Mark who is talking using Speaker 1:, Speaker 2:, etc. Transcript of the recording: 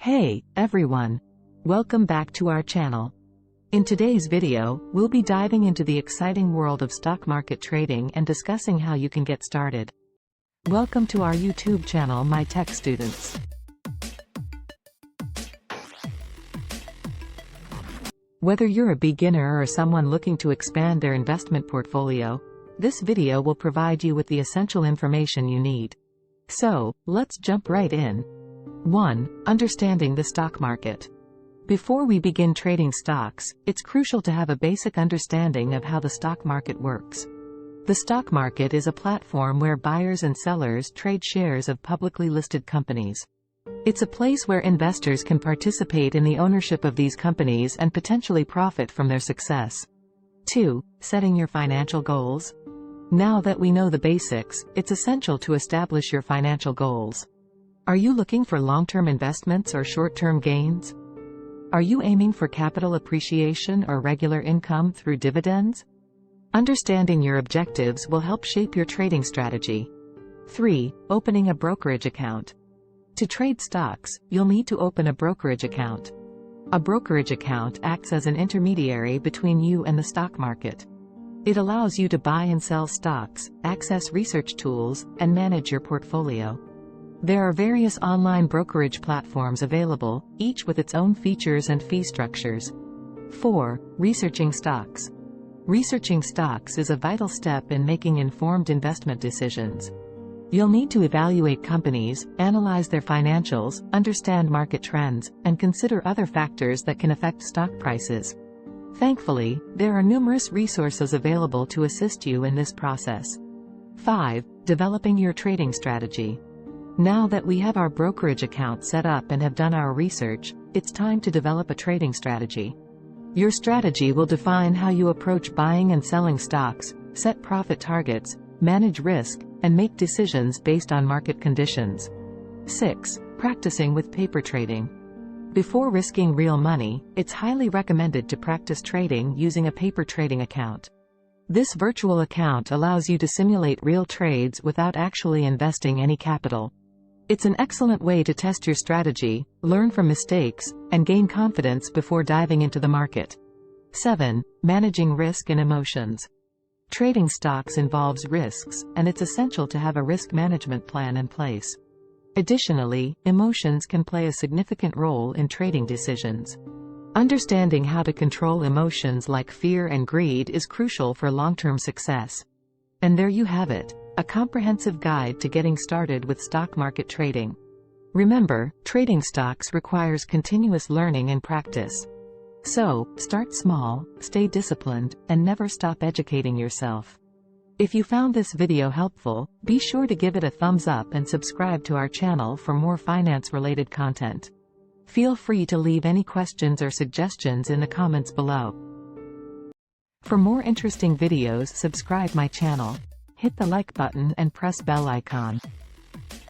Speaker 1: Hey, everyone! Welcome back to our channel. In today's video, we'll be diving into the exciting world of stock market trading and discussing how you can get started. Welcome to our YouTube channel, my tech students. Whether you're a beginner or someone looking to expand their investment portfolio, this video will provide you with the essential information you need. So, let's jump right in. 1. Understanding the stock market. Before we begin trading stocks, it's crucial to have a basic understanding of how the stock market works. The stock market is a platform where buyers and sellers trade shares of publicly listed companies. It's a place where investors can participate in the ownership of these companies and potentially profit from their success. 2. Setting your financial goals. Now that we know the basics, it's essential to establish your financial goals. Are you looking for long-term investments or short-term gains? Are you aiming for capital appreciation or regular income through dividends? Understanding your objectives will help shape your trading strategy. 3. Opening a brokerage account. To trade stocks, you'll need to open a brokerage account. A brokerage account acts as an intermediary between you and the stock market. It allows you to buy and sell stocks, access research tools, and manage your portfolio. There are various online brokerage platforms available, each with its own features and fee structures. 4. Researching stocks. Researching stocks is a vital step in making informed investment decisions. You'll need to evaluate companies, analyze their financials, understand market trends, and consider other factors that can affect stock prices. Thankfully, there are numerous resources available to assist you in this process. 5. Developing your trading strategy. Now that we have our brokerage account set up and have done our research, it's time to develop a trading strategy. Your strategy will define how you approach buying and selling stocks, set profit targets, manage risk, and make decisions based on market conditions. 6. Practicing with paper trading. Before risking real money, it's highly recommended to practice trading using a paper trading account. This virtual account allows you to simulate real trades without actually investing any capital. It's an excellent way to test your strategy, learn from mistakes, and gain confidence before diving into the market. 7. Managing risk and emotions. Trading stocks involves risks, and it's essential to have a risk management plan in place. Additionally, emotions can play a significant role in trading decisions. Understanding how to control emotions like fear and greed is crucial for long-term success. And there you have it, a comprehensive guide to getting started with stock market trading. Remember, trading stocks requires continuous learning and practice. So, start small, stay disciplined, and never stop educating yourself. If you found this video helpful, be sure to give it a thumbs up and subscribe to our channel for more finance-related content. Feel free to leave any questions or suggestions in the comments below. For more interesting videos, subscribe my channel. Hit the like button and press bell icon.